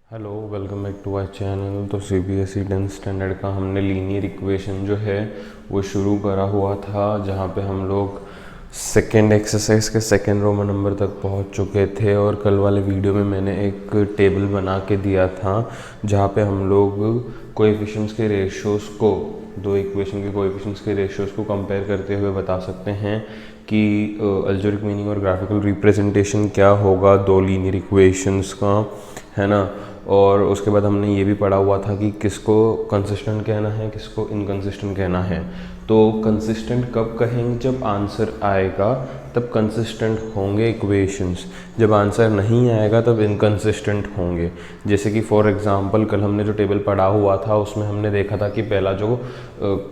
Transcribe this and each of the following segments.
Hello, welcome back to our channel. तो CBSE 10th standard का हमने लीनियर इक्वेशन जो है वो शुरू करा हुआ था, जहाँ पे हम लोग सेकेंड एक्सरसाइज के सेकेंड रोमन नंबर तक पहुँच चुके थे। और कल वाले वीडियो में मैंने एक टेबल बना के दिया था जहाँ पे हम लोग कोएफिशिएंट्स के रेशियोज़ को, दो इक्वेशन के कोएफिशिएंट्स के रेशियोज़ को कंपेयर करते हुए बता सकते हैं कि अलजेब्रिक मीनिंग और ग्राफिकल रिप्रेजेंटेशन क्या होगा दो लीनियर इक्वेशंस का, है ना। और उसके बाद हमने ये भी पढ़ा हुआ था कि किसको कंसिस्टेंट कहना है, किसको इनकंसिस्टेंट कहना है। तो कंसिस्टेंट कब कहेंगे? जब आंसर आएगा तब कंसिस्टेंट होंगे इक्वेशंस, जब आंसर नहीं आएगा तब इनकंसिस्टेंट होंगे। जैसे कि फॉर एग्जांपल कल हमने जो टेबल पढ़ा हुआ था उसमें हमने देखा था कि पहला जो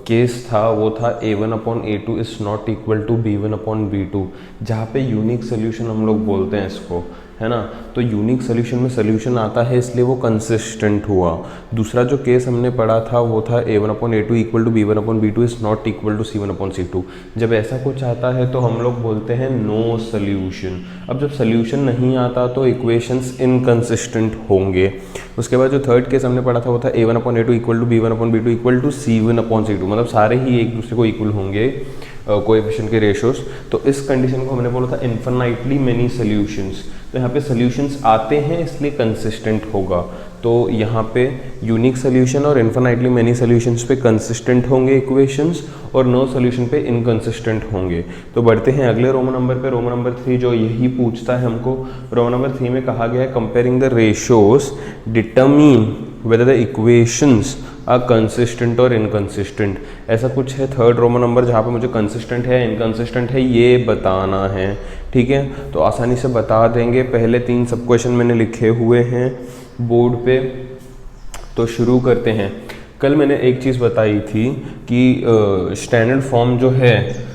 केस था वो था a1/a2 is not equal to b1/b2, जहाँ पे यूनिक सोल्यूशन हम लोग बोलते हैं इसको, है ना। तो यूनिक सोल्यूशन में सोल्यूशन आता है इसलिए वो कंसिस्टेंट हुआ। दूसरा जो केस हमने पढ़ा था वो था a1/a2 equal to b1/b2 is not equal to c1/c2। जब ऐसा कुछ आता है तो हम लोग बोलते हैं नो सोल्यूशन। अब जब सोल्यूशन नहीं आता तो इक्वेशंस इनकंसिस्टेंट होंगे। उसके बाद जो थर्ड केस हमने पढ़ा था वो था a1/a2 equal to b1/b2 equal to c1/c2, मतलब सारे ही एक दूसरे को इक्वल होंगे कोएफिशिएंट के रेशियोज। तो इस कंडीशन को हमने बोला था इन्फिनाइटली मेनी सॉल्यूशंस। तो यहाँ पे सॉल्यूशंस आते हैं इसलिए कंसिस्टेंट होगा। तो यहाँ पे यूनिक सोल्यूशन और इन्फिनाइटली मेनी सॉल्यूशंस पे कंसिस्टेंट होंगे इक्वेशंस, और नो सोल्यूशन पे इनकंसिस्टेंट होंगे। तो बढ़ते हैं अगले रोमन नंबर पे, रोमन नंबर 3, जो यही पूछता है हमको। रोमन नंबर 3 में कहा गया है comparing the ratios determine whether the equations are consistent और इनकंसिस्टेंट। ऐसा कुछ है थर्ड रोमन नंबर जहाँ पे मुझे कंसिस्टेंट है इनकंसिस्टेंट है ये बताना है, ठीक है। तो आसानी से बता देंगे। पहले 3 सब क्वेश्चन मैंने लिखे हुए हैं बोर्ड पे, तो शुरू करते हैं। कल मैंने एक चीज़ बताई थी कि स्टैंडर्ड फॉर्म जो है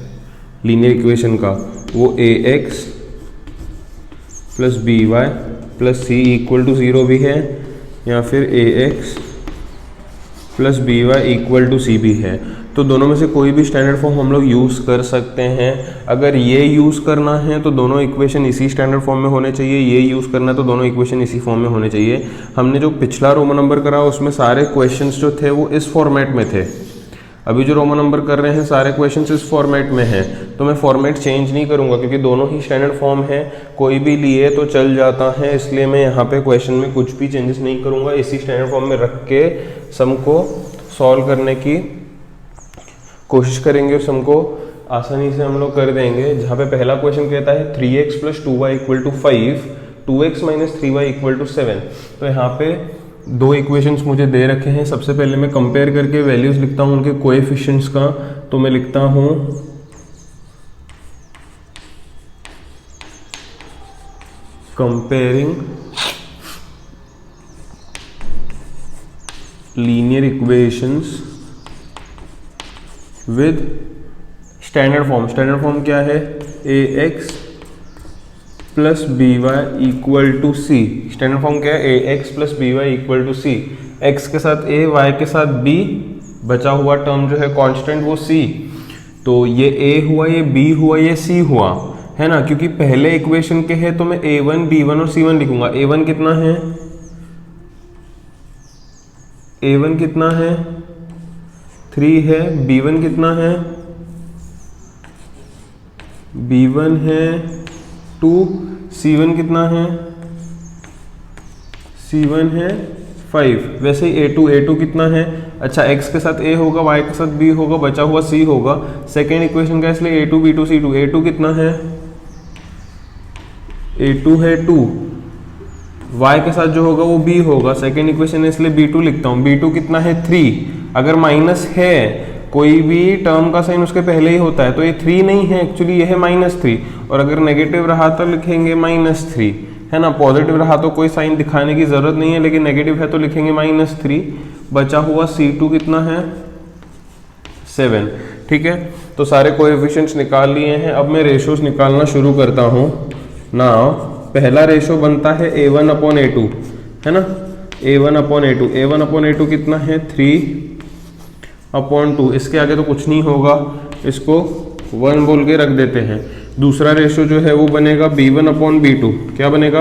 लीनियर इक्वेशन का वो ax plus by plus c equal to 0 भी है, या फिर ax plus by equal to c भी है। तो दोनों में से कोई भी स्टैंडर्ड फॉर्म हम लोग यूज़ कर सकते हैं। अगर ये यूज़ करना है तो दोनों इक्वेशन इसी स्टैंडर्ड फॉर्म में होने चाहिए, ये यूज़ करना है तो दोनों इक्वेशन इसी फॉर्म में होने चाहिए। हमने जो पिछला रोमन नंबर करा उसमें सारे क्वेश्चंस जो थे वो इस फॉर्मेट में थे। अभी जो रोमन नंबर कर रहे हैं सारे क्वेश्चंस इस फॉर्मेट में हैं। तो मैं फॉर्मेट चेंज नहीं करूंगा क्योंकि दोनों ही स्टैंडर्ड फॉर्म है, कोई भी लिए तो चल जाता है, इसलिए मैं यहाँ पे क्वेश्चन में कुछ भी चेंजेस नहीं करूँगा। इसी स्टैंडर्ड फॉर्म में रख के सम को सॉल्व करने की कोशिश करेंगे, सम को आसानी से हम लोग कर देंगे। जहाँ पे पहला क्वेश्चन कहता है 3x plus 2y equal to 5, 2x minus 3y equal to 7। तो यहाँ पे दो इक्वेशंस मुझे दे रखे हैं। सबसे पहले मैं कंपेयर करके वैल्यूज लिखता हूँ उनके कोएफिशिएंट्स का। तो मैं लिखता हूँ comparing linear equations with standard form. Standard form क्या है? ax plus by equal to C. Standard form क्या है? ax plus by equal to C. x के साथ a, y के साथ b, बचा हुआ टर्म जो है कांस्टेंट वो c। तो ये a हुआ, ये b हुआ, ये c हुआ, है ना। क्योंकि पहले इक्वेशन के है तो मैं a1 b1 और c1 लिखूंगा। a1 कितना है? a1 कितना है? 3 है। b1 कितना है? b1 है 2। c1 कितना है? c1 है 5। वैसे ही a2 कितना है? अच्छा, x के साथ a होगा, y के साथ b होगा, बचा हुआ c होगा। सेकेंड इक्वेशन का इसलिए a2 b2 c2। a2 कितना है? a2 है 2। y के साथ जो होगा वो b होगा। सेकेंड इक्वेशन है इसलिए b2 लिखता हूँ। b2 कितना है? 3। अगर माइनस है, कोई भी टर्म का साइन उसके पहले ही होता है, तो ये 3 नहीं है एक्चुअली, ये है -3। और अगर नेगेटिव रहा तो लिखेंगे -3, है ना। पॉजिटिव रहा तो कोई साइन दिखाने की जरूरत नहीं है, लेकिन नेगेटिव है तो लिखेंगे -3। बचा हुआ c2 कितना है? 7, ठीक है। तो सारे कोएफिशिएंट्स निकाल लिए हैं। अब मैं रेशियोज निकालना शुरू करता हूँ ना। पहला रेशियो बनता है a1/a2, है ना। a1/a2, a1/a2 कितना है? 3/2। इसके आगे तो कुछ नहीं होगा, इसको 1 बोल के रख देते हैं। दूसरा रेशियो जो है वो बनेगा b1/b2। क्या बनेगा?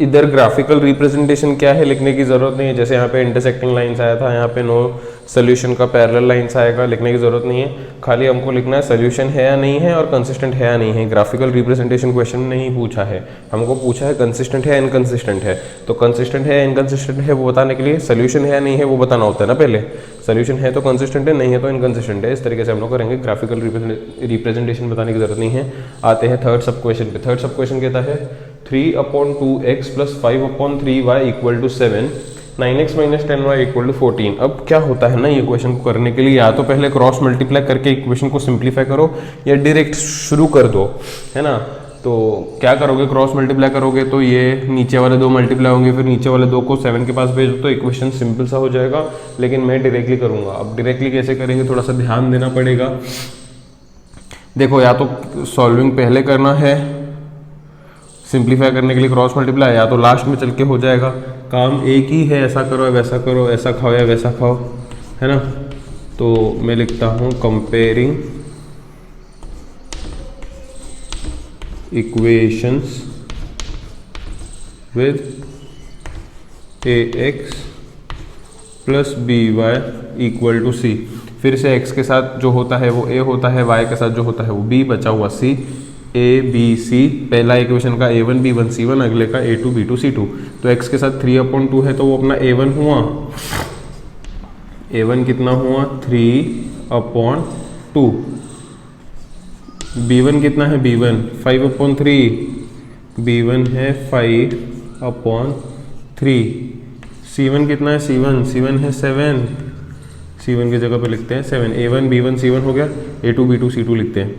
इधर ग्राफिकल रिप्रेजेंटेशन क्या है लिखने की ज़रूरत नहीं है, जैसे यहाँ पे इंटरसेक्टिंग लाइंस आया था, यहाँ पे नो सोल्यूशन का पैरेलल लाइंस आएगा, लिखने की ज़रूरत नहीं है। खाली हमको लिखना है सोल्यूशन है या नहीं है और कंसिस्टेंट है या नहीं है। ग्राफिकल रिप्रेजेंटेशन क्वेश्चन नहीं पूछा है, हमको पूछा है कंसिस्टेंट है इनकंसिस्टेंट है। तो कंसिस्टेंट है इनकंसिस्टेंट है वो बताने के लिए सोल्यूशन है या नहीं है वो बताना होता है ना पहले। सोल्यूशन है तो कंसिस्टेंट है, नहीं है तो इनकंसिस्टेंट है। इस तरीके से हम लोग करेंगे, ग्राफिकल रिप्रेजेंटेशन बताने की जरूरत नहीं है। आते हैं थर्ड सब क्वेश्चन पे। थर्ड सब क्वेश्चन कहता है 3/2x + 5/3y = 7, 9x - 10y = 14। अब क्या होता है ना, ये क्वेश्चन को करने के लिए या तो पहले क्रॉस मल्टीप्लाई करके इक्वेशन को सिंप्लीफाई करो या डायरेक्ट शुरू कर दो, है ना। तो क्या करोगे, क्रॉस मल्टीप्लाई करोगे तो ये नीचे वाले 2 मल्टीप्लाई होंगे, फिर नीचे वाले 2 को 7 के पास भेज दो तो इक्वेशन सिंपल सा हो जाएगा। लेकिन मैं डायरेक्टली करूँगा। अब डायरेक्टली कैसे करेंगे, थोड़ा सा ध्यान देना पड़ेगा। देखो, या तो सॉल्विंग पहले करना है सिंप्लीफाई करने के लिए क्रॉस मल्टीप्लाई, या तो लास्ट में चल के हो जाएगा। काम एक ही है, ऐसा करो या वैसा करो, ऐसा खाओ या वैसा खाओ, है ना। तो मैं लिखता हूँ comparing equations with ax + by = c। फिर से x के साथ जो होता है वो a होता है, y के साथ जो होता है वो b, बचा हुआ c। a b c, पहला इक्वेशन का a1 b1 c1, अगले का a2 b2 c2। तो x के साथ 3/2 है तो वो अपना a1 हुआ। a1 कितना हुआ, 3/2। b1 कितना है, b1 5/3, b1 है 5/3। c1 कितना है, c1 है 7, c1 की जगह पे लिखते हैं 7। a1 b1 c1 हो गया, a2 b2 c2 लिखते हैं।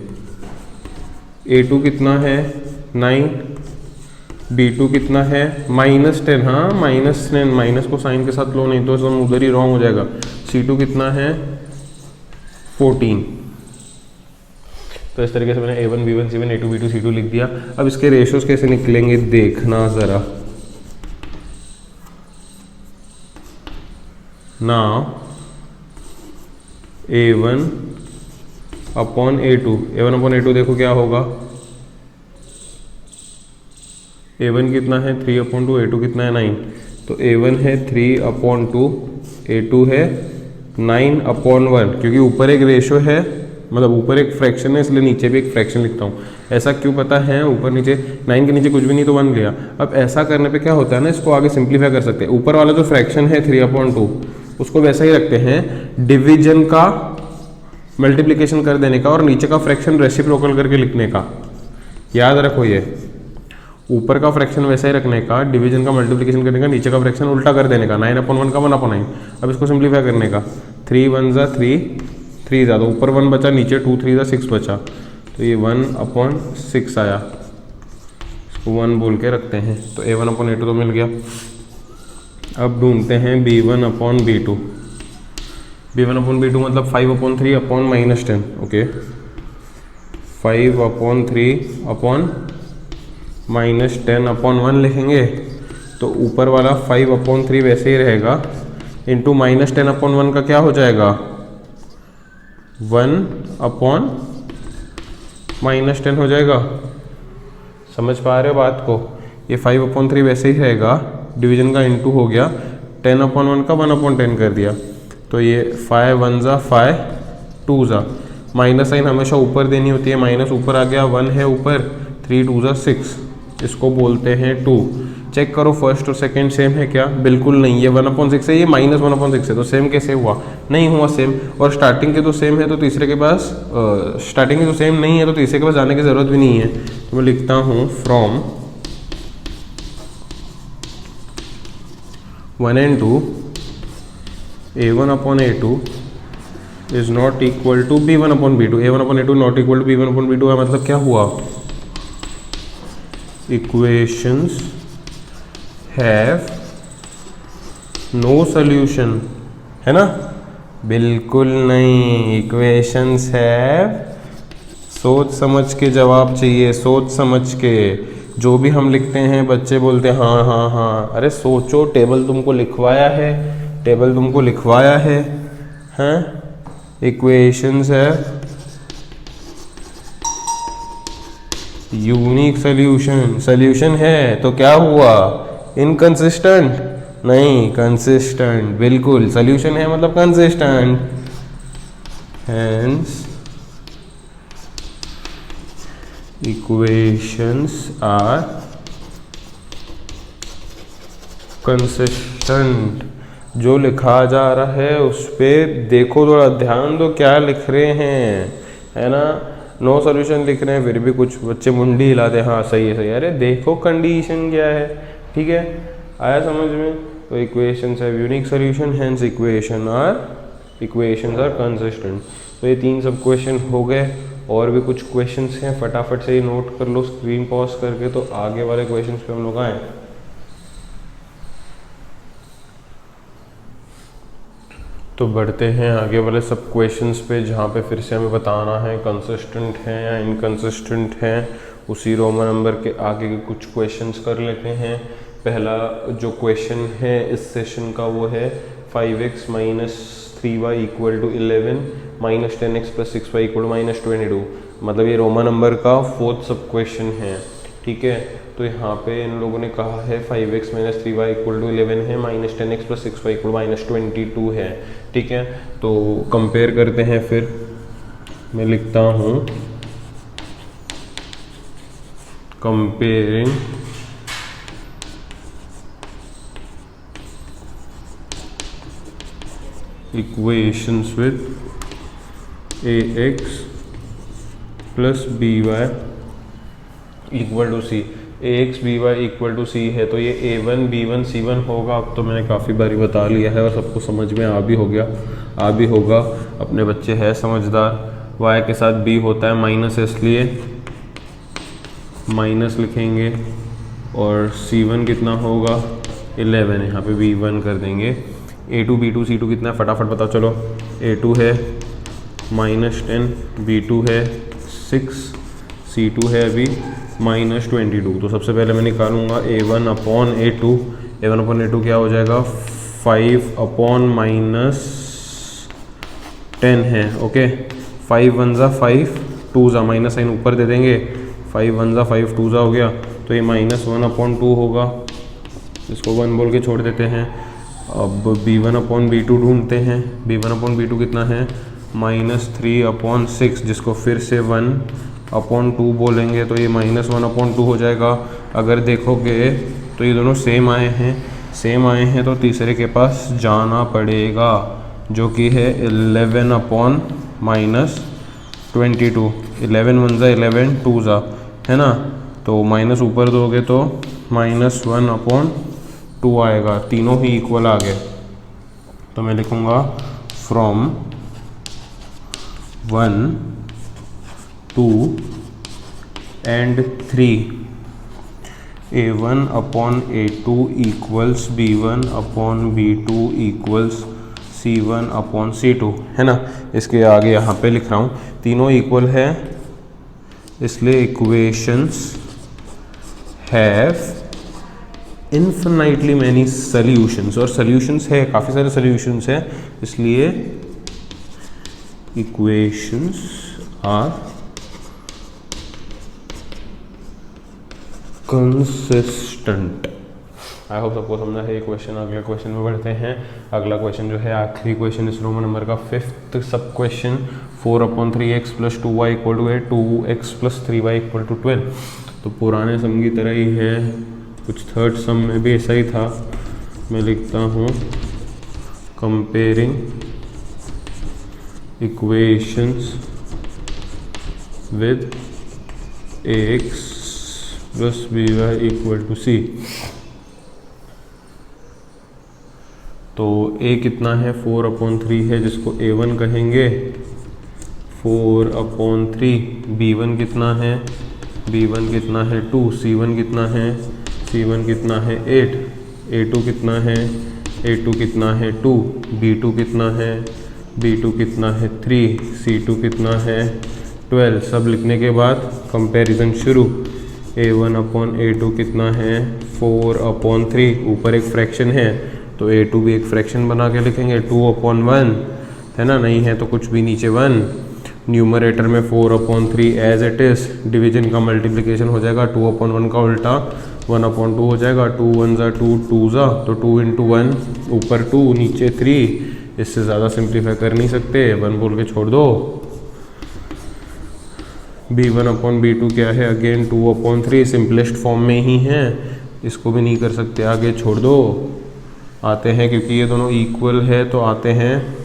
a2 कितना है 9, b2 कितना है -10, हाँ -10, माइनस को साइन के साथ लो नहीं तो सब उधर ही रॉन्ग हो जाएगा। c2 कितना है 14। तो इस तरीके से मैंने a1 b1 c1 a2 b2 c2 लिख दिया। अब इसके रेशियोज कैसे निकलेंगे देखना ज़रा। नाउ a1/a2 देखो क्या होगा। a1 कितना है 3/2, a2 कितना है 9। तो a1 है 3/2, a2 है 9/1, क्योंकि ऊपर एक रेशियो है, मतलब ऊपर एक फ्रैक्शन है इसलिए नीचे भी एक फ्रैक्शन लिखता हूँ। ऐसा क्यों पता है, ऊपर नीचे 9 के नीचे कुछ भी नहीं तो 1 लिया। अब ऐसा करने पे क्या होता है ना, इसको आगे सिंप्लीफाई कर सकते हैं। ऊपर वाला जो फ्रैक्शन है 3/2 उसको वैसा ही रखते हैं, डिवीजन का मल्टीप्लिकेशन कर देने का और नीचे का फ्रैक्शन रेसिप्रोकल करके लिखने का। याद रखो, ये ऊपर का फ्रैक्शन वैसा ही रखने का, डिवीजन का मल्टीप्लिकेशन करने का, नीचे का फ्रैक्शन उल्टा कर देने का, 9/1 का 1/9। अब इसको सिंप्लीफाई करने का, 3 1 = 3, 3 ज़्यादा, ऊपर 1 बचा, नीचे 2 3 6 बचा, तो ये 1/6 आया। इसको 1 बोल के रखते हैं। तो a1/a2 तो मिल गया। अब ढूंढते हैं b1/b2। b1/b2 मतलब 5/3 / -10, ओके। 5/3 - 10/1 लिखेंगे तो ऊपर वाला 5/3 वैसे ही रहेगा, इंटू -10/1 का क्या हो जाएगा 1/-10 हो जाएगा। समझ पा रहे हो बात को। ये 5/3 वैसे ही रहेगा, डिवीजन का इंटू हो गया, 10/1 का 1/10 कर दिया। तो ये 5 1 = 5, 2 ज़ा, माइनस साइन हमेशा ऊपर देनी होती है, माइनस ऊपर आ गया, 1 है ऊपर, 3 2 = 6, इसको बोलते हैं 2। चेक करो फर्स्ट और सेकंड सेम है क्या, बिल्कुल नहीं। ये 1/6 है, ये -1/6 है, तो सेम कैसे हुआ, नहीं हुआ सेम। और स्टार्टिंग के तो सेम है तो तीसरे के पास स्टार्टिंग के तो सेम नहीं है तो तीसरे के पास जाने की ज़रूरत भी नहीं है। तो मैं लिखता हूँ from 1 and 2 a1/a2 is not equal to b1/b2। a1/a2 not equal to b1/b2 का मतलब क्या हुआ, equations have no solution, है ना। बिल्कुल नहीं, equations have, सोच समझ के जवाब चाहिए, सोच समझ के। जो भी हम लिखते हैं बच्चे बोलते हैं हाँ हाँ हाँ, अरे सोचो, टेबल तुमको लिखवाया है, टेबल तुमको लिखवाया है, हैं। इक्वेशंस है यूनिक सोल्यूशन, सोल्यूशन है तो क्या हुआ, इनकंसिस्टेंट नहीं, कंसिस्टेंट, बिल्कुल सोल्यूशन है मतलब consistent, hence equations are consistent. जो लिखा जा रहा है उस पर देखो, थोड़ा ध्यान दो क्या लिख रहे हैं, है ना। नो सॉल्यूशन लिख रहे हैं फिर भी कुछ बच्चे मुंडी हिलाते हैं, हाँ सही है सही है, अरे देखो कंडीशन क्या है, ठीक है, आया समझ में। तो इक्वेशंस है unique solution, hence equations are consistent. तो ये 3 सब क्वेश्चन हो गए, और भी कुछ क्वेश्चंस हैं, फटाफट से ये नोट कर लो स्क्रीन पॉज करके, तो आगे वाले क्वेश्चंस पे हम लोग आए। तो बढ़ते हैं आगे वाले सब क्वेश्चंस पे, जहाँ पे फिर से हमें बताना है कंसिस्टेंट है या इनकंसिस्टेंट है। उसी रोमन नंबर के आगे के कुछ क्वेश्चंस कर लेते हैं। पहला जो क्वेश्चन है इस सेशन का वो है 5x minus 3y equal to 11 minus 10x plus 6y equal to minus 22। मतलब ये रोमन नंबर का 4th सब क्वेश्चन है, ठीक है। तो यहाँ पे इन लोगों ने कहा है 5x minus 3y equal to 11 है, minus 10x plus 6y equal to minus 22 है, ठीक है। तो कंपेयर करते हैं, फिर मैं लिखता हूँ comparing equations with ax plus by equal to c. ax by equal to c है तो ये a1 b1 c1 होगा। अब तो मैंने काफ़ी बारी बता लिया है और सबको समझ में आ भी होगा, अपने बच्चे है समझदार। y के साथ b होता है माइनस, इसलिए माइनस लिखेंगे, और c1 कितना होगा 11, यहाँ पे b1 कर देंगे। a2 b2 c2 कितना है फटाफट बताओ, चलो। a2 है माइनस 10, b2 है 6, c2 है अभी माइनस 22। तो सबसे पहले मैं निकालूंगा a1 upon a2। a1 upon a2 क्या हो जाएगा 5 अपॉन माइनस 10 है, ओके। 5 1 ज़ा 5 2 ज़ा, माइनस साइन ऊपर दे देंगे, 5 1 ज़ा 5 2 ज़ा हो गया, तो ये माइनस 1 अपॉन 2 होगा, इसको 1 बोल के छोड़ देते हैं। अब b1 अपॉन b2 ढूंढते हैं। b1 अपॉन b2 कितना है माइनस 3 अपॉन 6, जिसको फिर से 1 अपॉन 2 बोलेंगे, तो ये माइनस 1 अपॉन 2 हो जाएगा। अगर देखोगे तो ये दोनों सेम आए हैं तो तीसरे के पास जाना पड़ेगा, जो कि है 11 अपॉन माइनस 22। 11 1 ज़ा 11 2 ज़ा, है ना। तो माइनस ऊपर दोगे तो माइनस 1 अपॉन 2 आएगा, तीनों ही इक्वल आ गए। तो मैं लिखूँगा from 1 2 and 3 a1 upon a2 equals b1 upon b2 equals c1 upon c2, है ना। इसके आगे यहाँ पे लिख रहा हूँ तीनों इक्वल है, इसलिए equations have infinitely many solutions, और सॉल्यूशंस है काफ़ी सारे सॉल्यूशंस है, इसलिए equations are consistent. I hope सबको समझा है ये क्वेश्चन। अगले क्वेश्चन में बढ़ते हैं। अगला क्वेश्चन जो है आखिरी क्वेश्चन इस रोमन नंबर का 5th sub question 4 upon 3x plus 2y equal to 8, 2x plus 3y equal to 12। तो पुराने सम की तरह ही है, कुछ 3rd सम में भी ऐसा ही था। मैं लिखता हूँ comparing equations with ax plus by equal to c। तो a कितना है 4 अपॉन 3 है, जिसको a1 कहेंगे, 4 अपॉन 3। b1 कितना है 2, c1 कितना है 8, a2 कितना है 2, b2 कितना है 3, c2 कितना है 12। सब लिखने के बाद कंपैरिजन शुरू। a1 अपॉन a2 कितना है 4 अपॉन 3, ऊपर एक फ्रैक्शन है तो a2 भी एक फ्रैक्शन बना के लिखेंगे, 2 अपॉन 1, है ना, नहीं है तो कुछ भी नीचे 1, न्यूमरेटर में 4/3 एज इट इज़, डिवीजन का मल्टीप्लिकेशन हो जाएगा 2/1 का उल्टा 1/2 हो जाएगा, 2 1 ज़ा 2 2 ज़ा, तो 2 × 1 ऊपर 2 नीचे 3, इससे ज़्यादा सिंप्लीफाई कर नहीं सकते, 1 बोल के छोड़ दो। b1/b2 क्या है, अगेन 2/3, सिंपलेस्ट फॉर्म में ही है, इसको भी नहीं कर सकते, आगे छोड़ दो। आते हैं क्योंकि ये दोनों इक्वल है तो आते हैं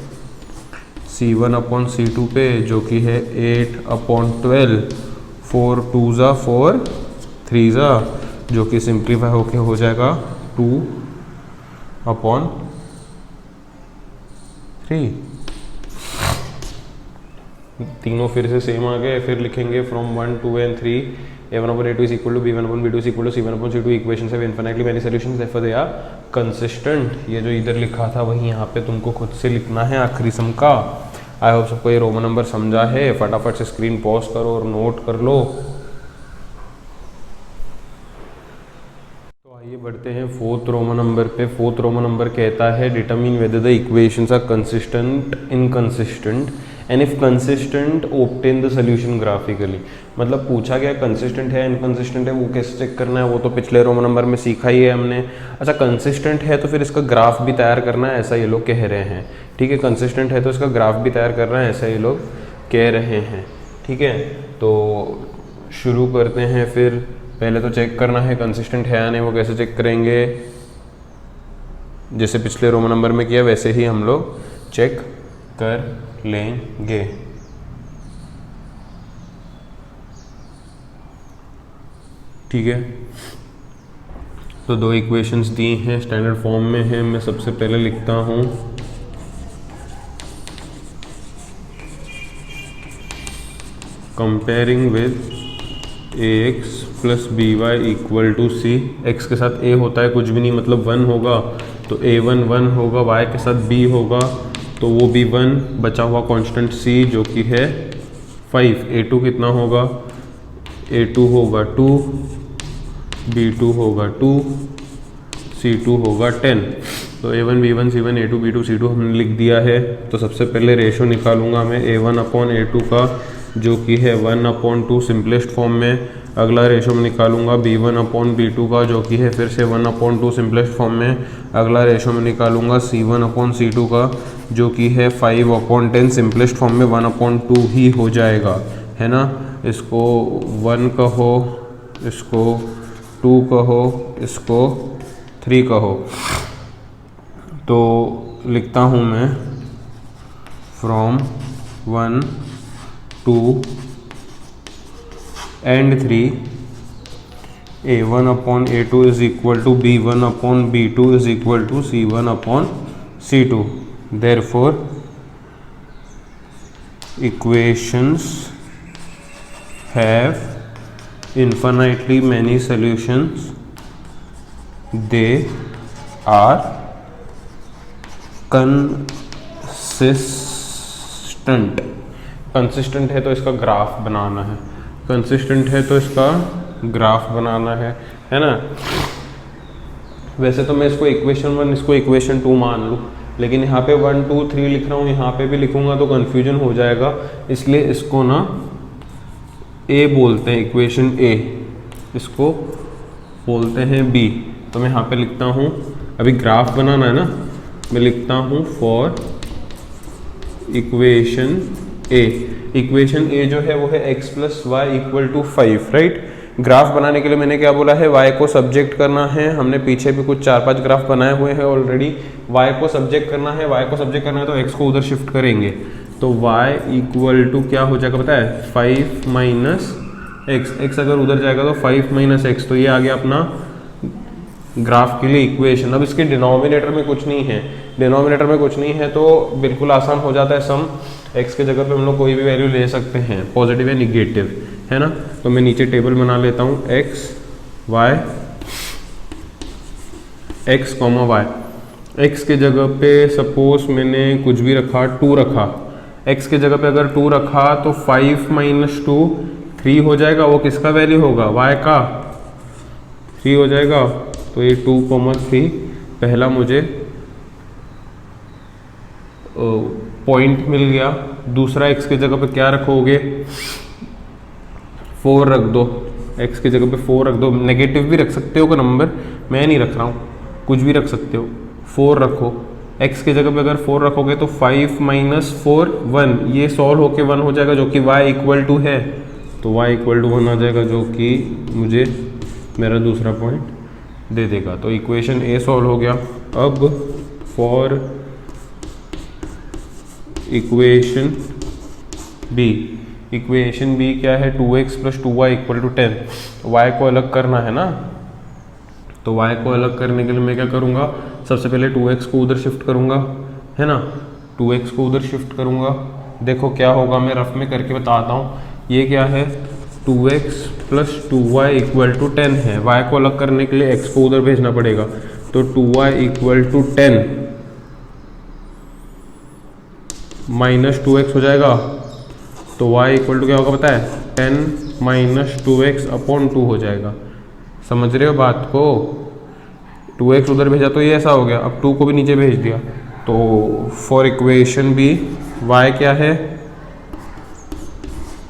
c1/c2 पे, जो कि है 8/12, 4 2 ज़ा 4 3 ज़ा, जो कि सिंप्लीफाई होके हो जाएगा 2/3। तीनों फिर से सेम आ गए, फिर लिखेंगे from 1 2 and 3 a1/a2 is equal to b1/b2 is equal to c1/c2, equations have infinitely many solutions therefore they are consistent. ये जो इधर लिखा था वही यहाँ पे तुमको खुद से लिखना है आखिरी सम का। आई होप सबको ये रोमन नंबर समझा है, फटाफट से स्क्रीन पॉज करो और नोट कर लो। तो आइए बढ़ते हैं 4th रोमन नंबर पे। 4th रोमन नंबर कहता है determine whether the equations are consistent, inconsistent and if consistent obtain the solution graphically. मतलब पूछा गया कंसिस्टेंट है इनकंसिस्टेंट है, वो कैसे चेक करना है वो तो पिछले रोमन नंबर में सीखा ही है हमने। अच्छा कंसिस्टेंट है तो फिर इसका ग्राफ भी तैयार करना है, ऐसा ये लोग कह रहे हैं। ठीक है, कंसिस्टेंट है तो इसका ग्राफ भी तैयार करना है, ऐसा ये लोग कह रहे हैं। ठीक है, तो शुरू करते हैं। फिर पहले तो चेक करना है कंसिस्टेंट है या नहीं, वो कैसे चेक करेंगे, जैसे पिछले रोमन नंबर में किया वैसे ही हम लोग चेक कर लेंगे। ठीक है, तो दो इक्वेशंस दी हैं, स्टैंडर्ड फॉर्म में है। मैं सबसे पहले लिखता हूँ comparing with ax + by = c। x के साथ a होता है कुछ भी नहीं, मतलब 1 होगा, तो a1 1 होगा, y के साथ b होगा तो वो भी 1, बचा हुआ कांस्टेंट c जो कि है 5। a2 कितना होगा, a2 होगा 2, b2 होगा 2, c2 होगा 10। तो a1 b1 c1 a2 b2 c2 हमने लिख दिया है। तो सबसे पहले रेशो निकालूंगा मैं a1/a2 का, जो कि है 1/2 सिंपलेस्ट फॉर्म में। अगला रेशो में निकालूंगा b1/b2 का, जो कि है फिर से 1/2 सिंपलेस्ट फॉर्म में। अगला रेशो में निकालूंगा c1/c2 का, जो कि है 5/10 सिंपलेस्ट फॉर्म में 1/2 ही हो जाएगा, है ना। इसको 1 कहो, इसको 2 कहो, इसको 3 कहो। तो लिखता हूँ मैं from 1 2 and 3 a1/a2 is equal to b1/b2 is equal to c1/c2. Therefore equations have infinitely many solutions. They are consistent. Consistent है तो इसका ग्राफ बनाना है, कंसिस्टेंट है तो इसका ग्राफ बनाना है ना। वैसे तो मैं इसको इक्वेशन 1 इसको इक्वेशन 2 मान लूँ, लेकिन यहाँ पे 1 2 3 लिख रहा हूँ, यहाँ पे भी लिखूँगा तो कन्फ्यूजन हो जाएगा, इसलिए इसको ना ए बोलते हैं, इक्वेशन ए, इसको बोलते हैं बी। तो मैं यहाँ पे लिखता हूँ, अभी ग्राफ बनाना है ना, मैं लिखता हूँ फॉर इक्वेशन ए। इक्वेशन ए जो है वो है x + y = 5, राइट। ग्राफ बनाने के लिए मैंने क्या बोला है, y को सब्जेक्ट करना है। हमने पीछे भी कुछ 4-5 ग्राफ बनाए हुए हैं ऑलरेडी। y को सब्जेक्ट करना है, y को सब्जेक्ट करना है तो x को उधर शिफ्ट करेंगे, तो y = क्या हो जाएगा पता है, 5 - x। x अगर उधर जाएगा तो 5 - x, तो ये आ गया अपना ग्राफ के लिए इक्वेशन। अब इसके डिनोमिनेटर में कुछ नहीं है, डिनोमिनेटर में कुछ नहीं है तो बिल्कुल आसान हो जाता है सम। x के जगह पे हम लोग कोई भी वैल्यू ले सकते हैं, पॉजिटिव या निगेटिव, है ना। तो मैं नीचे टेबल बना लेता हूँ x y, x के जगह पे सपोज मैंने कुछ भी रखा, 2 रखा। x के जगह पे अगर 2 रखा तो 5 - 2 3 हो जाएगा। वो किसका वैल्यू होगा, y का 3 हो जाएगा। तो ये 2, 3 पहला मुझे पॉइंट मिल गया, दूसरा x की जगह पे क्या रखोगे, 4 रख दो, x की जगह पे 4 रख दो। नेगेटिव भी रख सकते हो का नंबर, मैं नहीं रख रहा हूँ, कुछ भी रख सकते हो। 4 रखो, x की जगह पे अगर 4 रखोगे तो 5 माइनस 4 1, ये सॉल्व होके 1 हो जाएगा जो कि y इक्वल टू है, तो y इक्वल टू 1 आ जाएगा जो कि मुझे मेरा दूसरा पॉइंट दे देगा। तो इक्वेशन ए सॉल्व हो गया। अब for equation B, equation B क्या है, 2x plus 2y equal to 10। y को अलग करना है ना, तो y को अलग करने के लिए मैं क्या करूँगा, सबसे पहले 2x को उधर शिफ्ट करूँगा, है ना, 2x को उधर शिफ्ट करूँगा। देखो क्या होगा, मैं रफ में करके बताता हूँ। ये क्या है, 2x plus 2y equal to 10 है। y को अलग करने के लिए x को उधर भेजना पड़ेगा, तो 2y equal to 10 minus 2x हो जाएगा, तो y इक्वल टू क्या होगा पता है, 10 माइनस 2x अपॉन 2 हो जाएगा। समझ रहे हो बात को, 2x उधर भेजा तो ये ऐसा हो गया, अब 2 को भी नीचे भेज दिया। तो फॉर इक्वेशन बी y क्या है,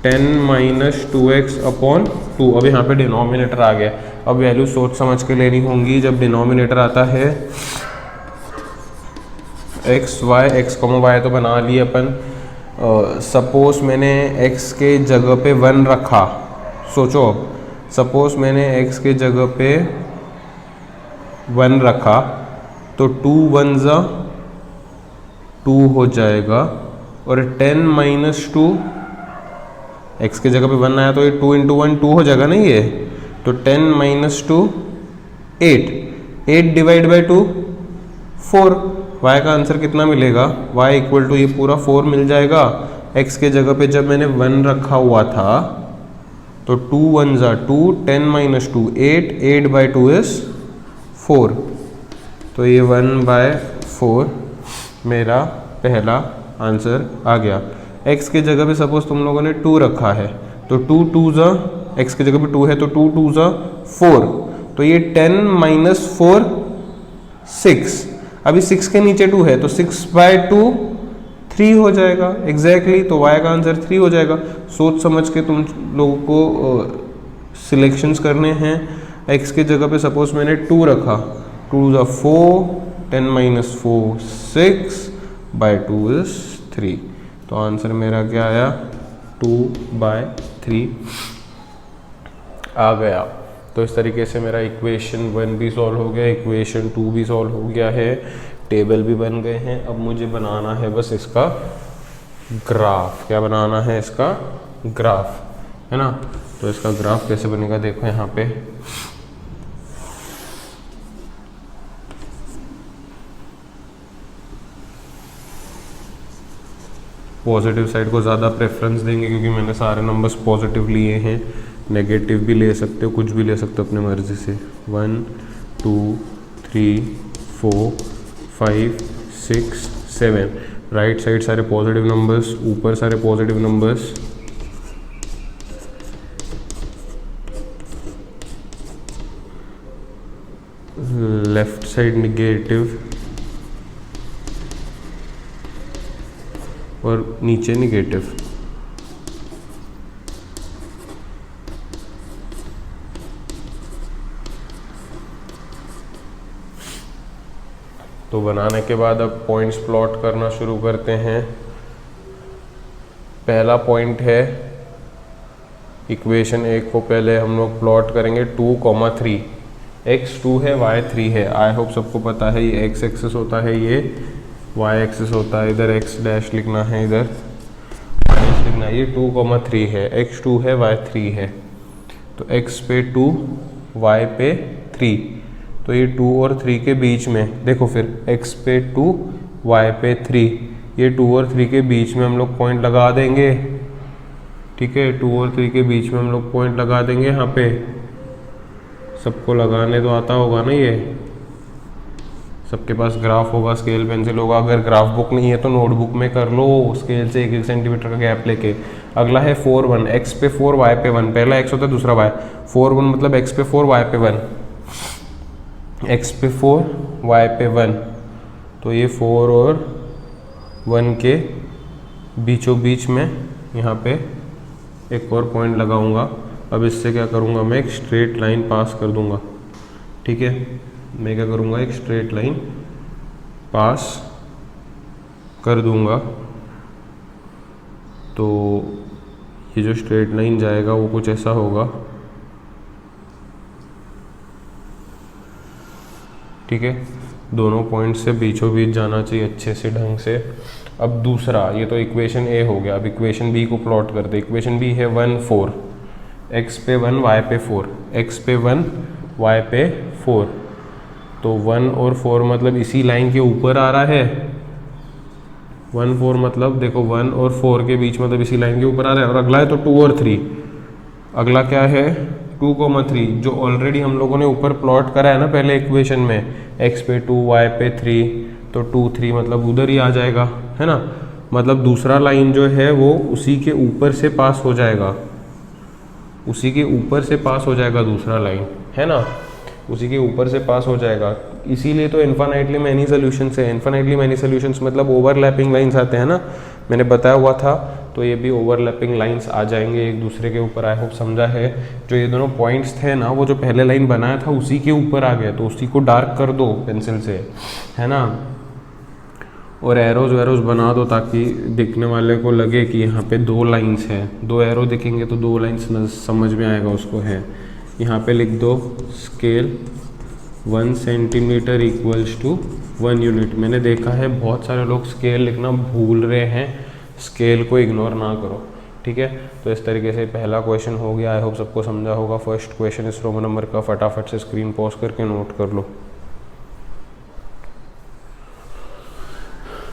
10 माइनस 2x अपॉन 2। अब यहाँ पे डिनोमिनेटर आ गया, अब वैल्यू सोच समझ के लेनी होंगी। जब डिनोमिनेटर आता है x y तो बना लिए अपन। सपोज मैंने x के जगह पे 1 रखा, सोचो, सपोज मैंने x के जगह पे 1 रखा तो 2 1 ज़ा 2 हो जाएगा, और 10 माइनस 2, x की जगह पे 1 आया तो ये 2 इंटू 1 2 हो जाएगा ना ये, तो 10 माइनस 2 8, 8 डिवाइड बाई 2 4। y का आंसर कितना मिलेगा, y इक्वल टू ये पूरा 4 मिल जाएगा। x के जगह पे जब मैंने 1 रखा हुआ था तो 2 1 ज़ा 2, 10 माइनस 2 8, 8 बाई 2 इज 4, तो ये 1 बाय 4 मेरा पहला आंसर आ गया। x की जगह पे सपोज तुम लोगों ने 2 रखा है, तो 2 2 ज़ा, x की जगह पे 2 है तो 2 2 ज़ा 4, तो ये 10 माइनस 4 6, अभी 6 के नीचे 2 है तो 6 बाय 2 3 हो जाएगा एग्जैक्टली, तो y का आंसर 3 हो जाएगा। सोच समझ के तुम लोगों को सिलेक्शंस करने हैं। x की जगह पे सपोज मैंने 2 रखा, 2 ज़ा 4, 10 माइनस 4 6 बाय 2 इज 3, तो आंसर मेरा क्या आया, 2 बाय 3 आ गया। तो इस तरीके से मेरा इक्वेशन 1 भी सॉल्व हो गया, इक्वेशन 2 भी सॉल्व हो गया है, टेबल भी बन गए हैं। अब मुझे बनाना है बस इसका ग्राफ। क्या बनाना है, इसका ग्राफ, है ना। तो इसका ग्राफ कैसे बनेगा, देखो यहाँ पे पॉजिटिव साइड को ज़्यादा प्रेफरेंस देंगे क्योंकि मैंने सारे नंबर्स पॉजिटिव लिए हैं। नेगेटिव भी ले सकते हो, कुछ भी ले सकते हो अपने मर्जी से। 1 2 3 4 5 6 7, राइट साइड सारे पॉजिटिव नंबर्स, ऊपर सारे positive numbers, left side negative और नीचे निगेटिव। तो बनाने के बाद अब पॉइंट्स प्लॉट करना शुरू करते हैं। पहला पॉइंट है इक्वेशन 1 को पहले हम लोग प्लॉट करेंगे 2,3, x 2 है y 3 है। आई होप सबको पता है ये x एक्सिस होता है, ये y एक्सिस होता है, इधर x डैश लिखना है, इधर y डैश लिखना है। ये 2,3 है, x 2 है y 3 है, तो x पे 2 y पे 3, तो ये 2 और 3 के बीच में देखो, फिर x पे 2 y पे 3, ये 2 और 3 के बीच में हम लोग पॉइंट लगा देंगे। ठीक है, 2 और 3 के बीच में हम लोग पॉइंट लगा देंगे। यहाँ पे सबको लगाने तो आता होगा ना, ये सबके पास ग्राफ होगा, स्केल पेंसिल होगा। अगर ग्राफ बुक नहीं है तो नोटबुक में कर लो, स्केल से 1-1 सेंटीमीटर का गैप लेके। अगला है 4 1, x पे 4 y पे 1, पहला x होता है दूसरा y। 4 1 मतलब x पे 4 y पे 1, x पे 4 y पे 1, तो ये 4 और 1 के बीचों बीच में यहाँ पे एक और पॉइंट लगाऊंगा। अब इससे क्या करूँगा, मैं एक स्ट्रेट लाइन पास कर दूंगा। ठीक है, मैं क्या करूँगा, एक स्ट्रेट लाइन पास कर दूंगा। तो ये जो स्ट्रेट लाइन जाएगा वो कुछ ऐसा होगा। ठीक है, दोनों पॉइंट से बीचों बीच जाना चाहिए अच्छे से ढंग से। अब दूसरा, ये तो इक्वेशन ए हो गया। अब इक्वेशन बी को प्लॉट करते। इक्वेशन बी है 1 4, एक्स पे 1 वाई पे 4, एक्स पे 1 वाई पे 4। तो 1 और 4 मतलब इसी लाइन के ऊपर आ रहा है। 1 4 मतलब देखो 1 और 4 के बीच मतलब इसी लाइन के ऊपर आ रहा है। और अगला है तो 2 और 3। अगला क्या है 2, 3, जो ऑलरेडी हम लोगों ने ऊपर प्लॉट करा है ना पहले इक्वेशन में, x पे 2 y पे 3, तो 2 3 मतलब उधर ही आ जाएगा, है ना। मतलब दूसरा लाइन जो है वो उसी के ऊपर से पास हो जाएगा, उसी के ऊपर से पास हो जाएगा दूसरा लाइन, है ना, उसी के ऊपर से पास हो जाएगा। इसीलिए तो इन्फिनिटली मैनी सॉल्यूशंस है। इन्फिनिटली मैनी सॉल्यूशंस मतलब ओवरलैपिंग लाइंस आते हैं ना, मैंने बताया हुआ था। तो ये भी ओवरलैपिंग लाइंस आ जाएंगे एक दूसरे के ऊपर। आई होप समझा है। जो ये दोनों पॉइंट्स थे ना, वो जो पहले लाइन बनाया था उसी के ऊपर आ गया, तो उसी को डार्क कर दो पेंसिल से, है ना। और एरोज वेरोज बना दो ताकि दिखने वाले को लगे कि यहाँ पे 2 लाइंस है। 2 एरो दिखेंगे तो 2 लाइंस समझ में आएगा उसको, है। यहाँ पे लिख दो scale 1 centimetre equals to 1 unit. मैंने देखा है बहुत सारे लोग स्केल लिखना भूल रहे हैं, स्केल को इग्नोर ना करो। ठीक है, तो इस तरीके से पहला क्वेश्चन हो गया। आई होप सबको समझा होगा। फर्स्ट क्वेश्चन इस रोमन नंबर का, फटाफट से स्क्रीन पॉज करके नोट कर लो।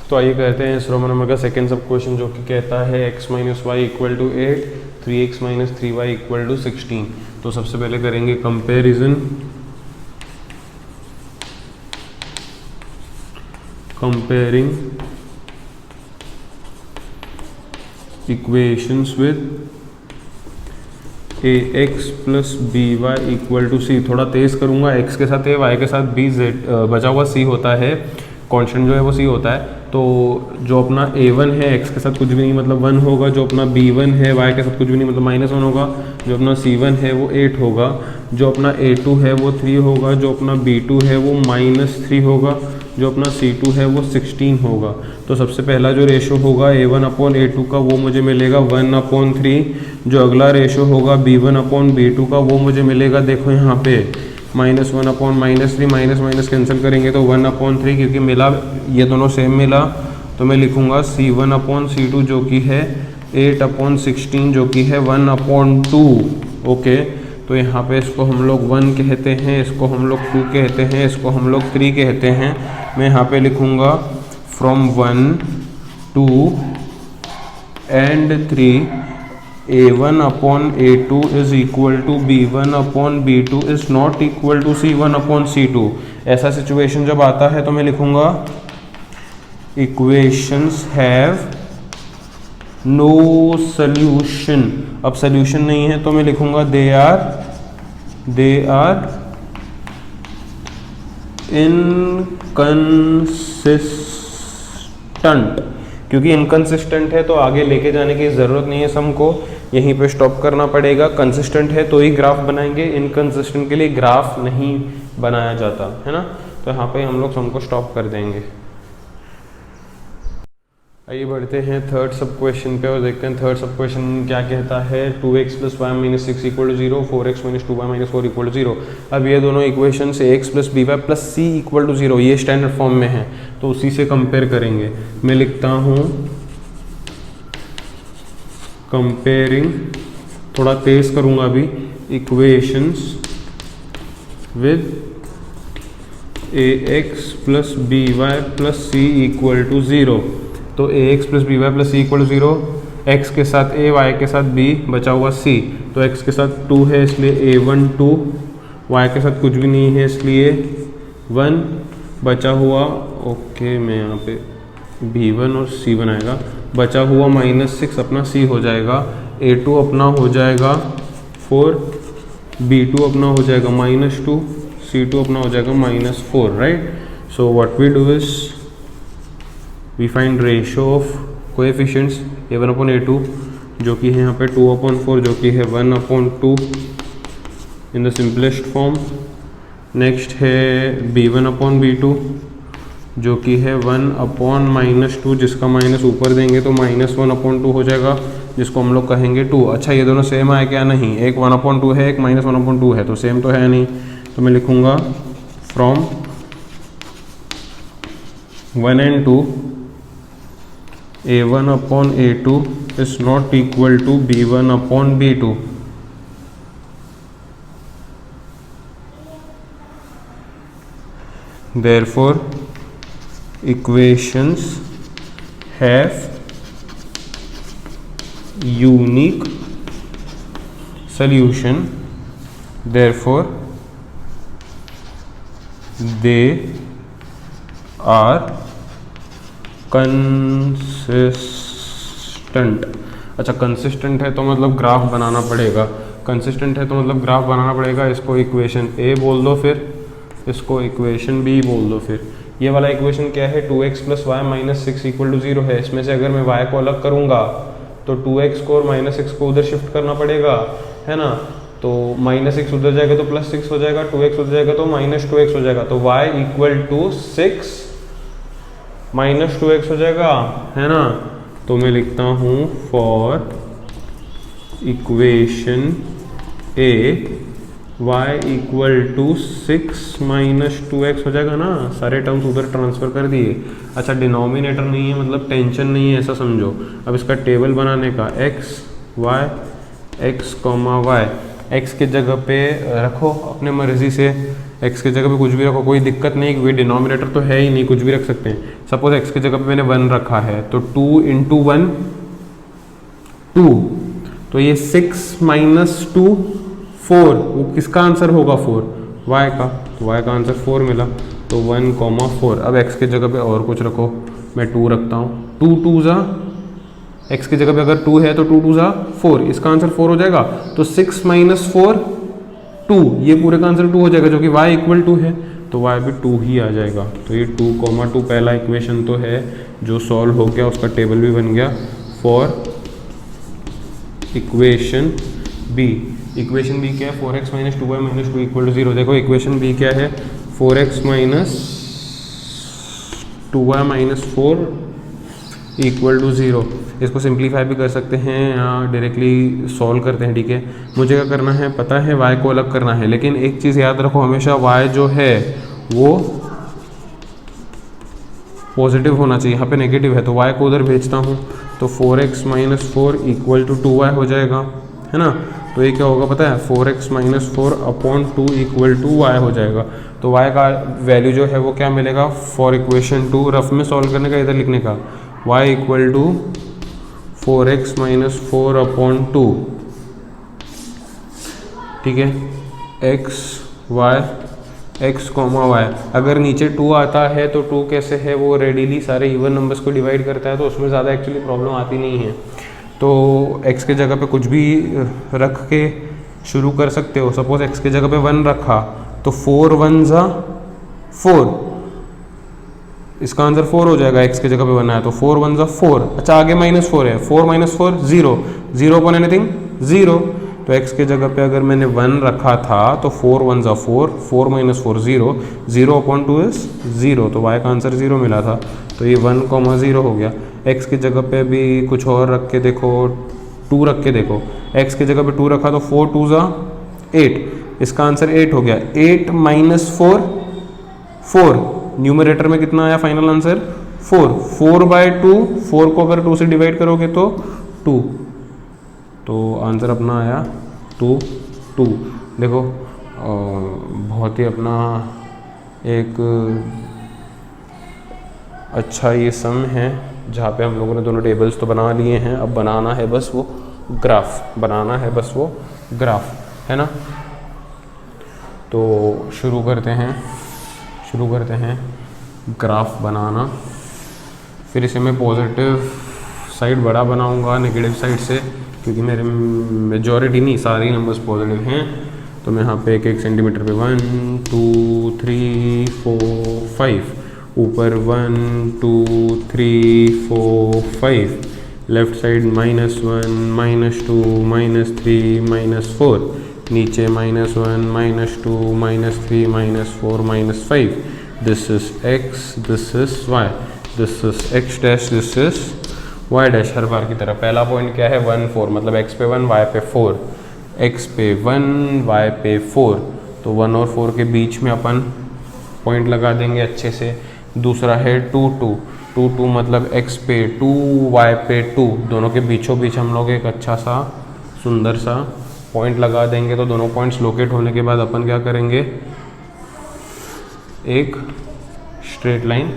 तो आइए कहते हैं इस रोमन नंबर का सेकेंड सब क्वेश्चन, जो कि कहता है x minus Y equal to 8, 3x minus 3y equal to 16। तो सबसे पहले करेंगे comparison, comparing equations with ax plus by equal to c। थोड़ा तेज करूंगा, x के साथ a, y के साथ b, z बचा हुआ c होता है, कांस्टेंट जो है वो c होता है। तो जो अपना a1 है x के साथ कुछ भी नहीं मतलब 1 होगा, जो अपना b1 है y के साथ कुछ भी नहीं मतलब -1 होगा, जो अपना c1 है वो 8 होगा, जो अपना a2 है वो 3 होगा, जो अपना b2 है वो -3 होगा, जो अपना c2 है वो 16 होगा। तो सबसे पहला जो रेशो होगा a1/a2 का वो मुझे मिलेगा 1/3। जो अगला रेशो होगा b1/b2 का वो मुझे मिलेगा, देखो यहाँ पे -1/-3, माइनस माइनस कैंसिल करेंगे तो 1/3, क्योंकि मिला ये दोनों सेम मिला। तो मैं लिखूंगा c1/c2 जो कि है 8/16 जो कि है 1/2। ओके, तो यहाँ पे इसको हम लोग 1 कहते हैं, इसको हम लोग 2 कहते हैं, इसको हम लोग 3 कहते हैं। मैं यहाँ पे लिखूंगा from 1 2 and 3 a1/a2 is equal to b1/b2 is not equal to c1/c2। ऐसा सिचुएशन जब आता है तो मैं लिखूंगा इक्वेशंस हैव नो सॉल्यूशन। अब सॉल्यूशन नहीं है तो मैं लिखूंगा दे आर इनकंसिस्टेंट। क्योंकि इनकंसिस्टेंट है तो आगे लेके जाने की ज़रूरत नहीं है, सम को यहीं पे स्टॉप करना पड़ेगा। कंसिस्टेंट है तो ही ग्राफ बनाएंगे, इनकंसिस्टेंट के लिए ग्राफ नहीं बनाया जाता, है ना। तो यहाँ पे हम लोग सम को स्टॉप कर देंगे। आइए बढ़ते हैं थर्ड सब क्वेश्चन पे और देखते हैं थर्ड सब क्वेश्चन क्या कहता है। 2x plus Y minus 6 equal to 0, 4x minus 2y minus 4 equal to 0। अब ये दोनों इक्वेशन से x plus B Y plus C equal to 0 ये स्टैंडर्ड फॉर्म में है, तो उसी से कंपेयर करेंगे। मैं लिखता हूँ कंपेयरिंग, थोड़ा तेज करूँगा अभी, equations with ax plus B Y plus C equal to 0। तो ax plus B Y plus C equal to 0, x के साथ a, y के साथ b, बचा हुआ c। तो x के साथ 2 है इसलिए a1 2, y के साथ कुछ भी नहीं है इसलिए 1 बचा हुआ। ओके, मैं यहाँ पे b1 और c1 आएगा, बचा हुआ -6 अपना c हो जाएगा, a2 अपना हो जाएगा 4, b2 अपना हो जाएगा -2, c2 अपना हो जाएगा -4, right. So what we do is we find ratio of coefficients a1/a2 जो कि है यहाँ पे 2/4 जो कि है 1/2 in the simplest form. Next है b1/b2 जो कि है 1/-2 जिसका माइनस ऊपर देंगे तो -1/2 हो जाएगा जिसको हम लोग कहेंगे 2। अच्छा ये दोनों सेम आए क्या? नहीं, एक 1/2 है एक -1/2 है तो सेम तो है नहीं, तो मैं लिखूँगा from 1 and 2 a1/a2 is not equal to b1/b2। Therefore equations have unique solution, therefore they are consistent। अच्छा कंसिस्टेंट है तो मतलब ग्राफ बनाना पड़ेगा, कंसिस्टेंट है तो मतलब ग्राफ बनाना पड़ेगा। इसको इक्वेशन ए बोल दो, फिर इसको इक्वेशन बी बोल दो। फिर ये वाला इक्वेशन क्या है? 2x + y - 6 = 0 है। इसमें से अगर मैं y को अलग करूँगा तो 2x को और -6 को उधर शिफ्ट करना पड़ेगा, है ना। तो -6 उधर जाएगा तो +6 हो जाएगा, 2x उधर जाएगा तो -2x हो जाएगा। तो y = 6 - 2x हो जाएगा, है ना। तो मैं लिखता हूँ for equation A y = 6 - 2x हो जाएगा ना। सारे टर्म्स उधर ट्रांसफ़र कर दिए। अच्छा डिनोमिनेटर नहीं है मतलब टेंशन नहीं है, ऐसा समझो। अब इसका टेबल बनाने का x y x की जगह पे रखो अपने मर्जी से, x की जगह पे कुछ भी रखो, कोई दिक्कत नहीं क्योंकि डिनोमिनेटर तो है ही नहीं, कुछ भी रख सकते हैं। सपोज x की जगह पे मैंने 1 रखा है तो 2 × 1 2, तो ये 6 - 2 4, वो किसका आंसर होगा? 4, y का। तो y का आंसर 4 मिला, तो 1,4। अब x की जगह पे और कुछ रखो, मैं 2 रखता हूँ। 2 2 ज़ा, x की जगह पे अगर 2 है तो 2 2 ज़ा 4, इसका आंसर 4 हो जाएगा। तो 6 - 4 2, ये पूरे का आंसर 2 हो जाएगा जो कि y = 2 है, तो y भी 2 ही आ जाएगा। तो ये 2,2 पहला इक्वेशन तो है जो सॉल्व हो गया, उसका टेबल भी बन गया for equation B. Equation B क्या है? 4x - 2y - 2 = 0। देखो इक्वेशन बी क्या है? 4x - 2y - 4 = 0। इसको सिंप्लीफाई भी कर सकते हैं या डायरेक्टली सॉल्व करते हैं, ठीक है। मुझे क्या करना है पता है, y को अलग करना है, लेकिन एक चीज़ याद रखो हमेशा, y जो है वो पॉजिटिव होना चाहिए, यहाँ पे नेगेटिव है तो y को उधर भेजता हूँ, तो 4x - 4 = 2y हो जाएगा, है ना। तो ये क्या होगा पता है? 4x - 4/2 = y हो जाएगा। तो y का वैल्यू जो है वो क्या मिलेगा? फॉर इक्वेशन 2 रफ में सॉल्व करने का, इधर लिखने का, y = 4x - 4/2, ठीक है। x, y। अगर नीचे 2 आता है तो 2 कैसे है? वो रेडीली सारे इवन नंबर्स को डिवाइड करता है, तो उसमें ज़्यादा एक्चुअली प्रॉब्लम आती नहीं है। तो x के जगह पे कुछ भी रख के शुरू कर सकते हो। सपोज x के जगह पे 1 रखा तो 4 1 ज़ा 4, इसका आंसर 4 हो जाएगा। x की जगह पे 1 आया तो 4 1 ज़ा 4। अच्छा आगे -4 है, 4 - 4 0, 0 अपॉन एनीथिंग 0। तो x की जगह पे अगर मैंने 1 रखा था तो 4 1 ज़ा 4, 4 - 4 0, 0/2 इज 0, तो y का आंसर 0 मिला था। तो ये 1,0 हो गया। x की जगह पे भी कुछ और रख के देखो, 2 रख के देखो। x की जगह पे 2 रखा तो 4 2 ज़ा 8, इसका आंसर 8 हो गया। 8 - 4 4, न्यूमरेटर में कितना आया फाइनल आंसर? 4। 4/2, 4 को अगर 2 से डिवाइड करोगे तो 2, तो आंसर अपना आया 2 2। देखो बहुत ही अपना एक अच्छा ये सम है जहाँ पे हम लोगों ने दोनों टेबल्स तो बना लिए हैं। अब बनाना है बस वो ग्राफ, बनाना है बस वो ग्राफ, है ना। तो शुरू करते हैं ग्राफ बनाना। फिर इसे मैं पॉजिटिव साइड बड़ा बनाऊंगा नेगेटिव साइड से, क्योंकि मेरे मेजॉरिटी नहीं सारे नंबर्स पॉजिटिव हैं। तो मैं यहाँ पे 1 1 सेंटीमीटर पे 1 2 3 4 5 ऊपर 1 2 3 4 5, लेफ्ट साइड -1 -2 -3 -4, नीचे -1 -2 -3 -4 -5. This is x, this is y, this is x dash, this is y dash, हर बार की तरह। पहला पॉइंट क्या है 1 4, मतलब x पे 1 y पे 4, x पे 1 y पे 4, तो 1 और 4 के बीच में अपन पॉइंट लगा देंगे अच्छे से। दूसरा है 2 2, 2 2 मतलब x पे 2 y पे 2, दोनों के बीचों बीच हम लोग एक अच्छा सा सुंदर सा पॉइंट लगा देंगे। तो दोनों पॉइंट्स लोकेट होने के बाद अपन क्या करेंगे, एक स्ट्रेट लाइन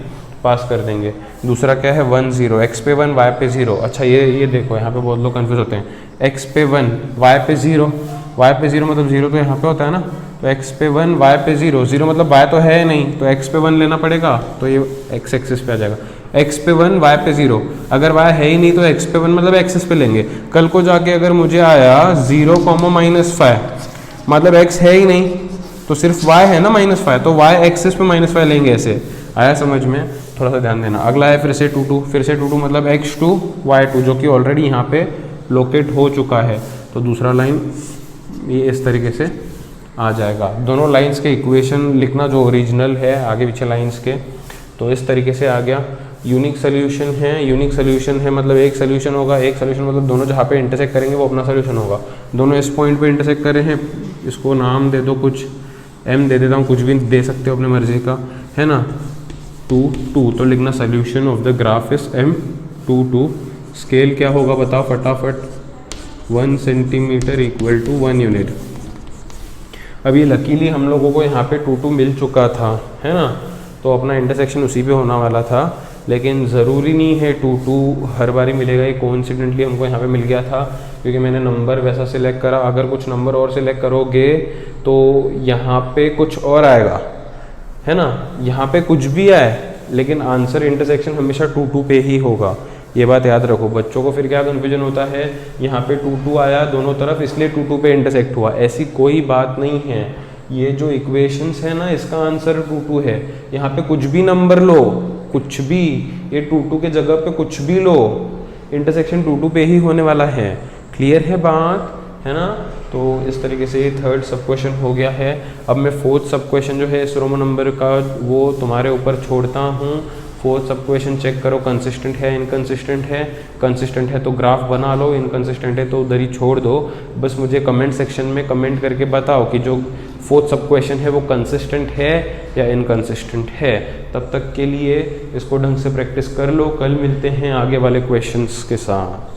पास कर देंगे। दूसरा क्या है 1 0, x पे 1 y पे 0। अच्छा ये देखो, यहाँ पे बहुत लोग कंफ्यूज होते हैं, x पे 1 y पे 0, y पे 0 मतलब 0 तो यहाँ पे होता है ना, तो x पे 1 y पे 0, 0 मतलब y तो है नहीं, तो x पे 1 लेना पड़ेगा, तो ये x एक्सिस पे आ जाएगा। x पे 1 y पे 0, अगर y है ही नहीं तो x पे 1 मतलब एक्सिस पे लेंगे। कल को जाके अगर मुझे आया 0, -5, मतलब x है ही नहीं, तो सिर्फ y है ना -5, तो y एक्सिस पे -5 लेंगे। ऐसे आया समझ में? थोड़ा सा ध्यान देना। अगला है फिर से 2 2, फिर से 2 2 मतलब x2 y2, जो कि ऑलरेडी यहाँ पे लोकेट हो चुका है। तो दूसरा लाइन ये इस तरीके से आ जाएगा। दोनों लाइंस के इक्वेशन लिखना जो ओरिजिनल है आगे पीछे लाइंस के, तो इस तरीके से आ गया। यूनिक सोल्यूशन है, यूनिक सोल्यूशन है मतलब एक सोल्यूशन होगा, एक सोल्यूशन मतलब दोनों जहाँ पे इंटरसेक्ट करेंगे वो अपना सोल्यूशन होगा। दोनों इस पॉइंट पे इंटरसेक्ट करे हैं, इसको नाम दे दो, कुछ m दे देता हूँ, कुछ भी दे सकते हो अपने मर्जी का, है ना। 2 2 तो लिखना solution of the graph is m 2 2। Scale क्या होगा बताओ फटाफट, 1 सेंटीमीटर इक्वल टू 1 यूनिट। अब ये लकीली हम लोगों को यहाँ पे 2 2 मिल चुका था, है ना, तो अपना इंटरसेक्शन उसी पे होना वाला था। लेकिन ज़रूरी नहीं है 2 2 हर बारी मिलेगा, ये कोइंसिडेंटली हमको यहाँ पे मिल गया था क्योंकि मैंने नंबर वैसा सिलेक्ट करा। अगर कुछ नंबर और सिलेक्ट करोगे तो यहाँ पे कुछ और आएगा, है ना, यहाँ पे कुछ भी आए लेकिन आंसर इंटरसेक्शन हमेशा 2 2 पे ही होगा। ये बात याद रखो। बच्चों को फिर क्या कन्फ्यूजन होता है, यहाँ पे 2 2 आया दोनों तरफ इसलिए 2 2 पे इंटरसेक्ट हुआ, ऐसी कोई बात नहीं है। ये जो इक्वेशंस है ना, इसका आंसर 2 2 है। यहाँ पे कुछ भी नंबर लो, कुछ भी, ये 2 2 के जगह पे कुछ भी लो, इंटरसेक्शन 2 2 पे ही होने वाला है। क्लियर है बात, है ना। तो इस तरीके से थर्ड सब क्वेश्चन हो गया है। अब मैं फोर्थ सब क्वेश्चन जो है इस रोमन नंबर का वो तुम्हारे ऊपर छोड़ता हूँ। फोर्थ सब क्वेश्चन चेक करो, कंसिस्टेंट है इनकंसिस्टेंट है। कंसिस्टेंट है तो ग्राफ बना लो, इनकंसिस्टेंट है तो उधर ही छोड़ दो। बस मुझे कमेंट सेक्शन में कमेंट करके बताओ कि जो फोर्थ सब क्वेश्चन है वो कंसिस्टेंट है या इनकंसिस्टेंट है। तब तक के लिए इसको ढंग से प्रैक्टिस कर लो। कल मिलते हैं आगे वाले क्वेश्चंस के साथ।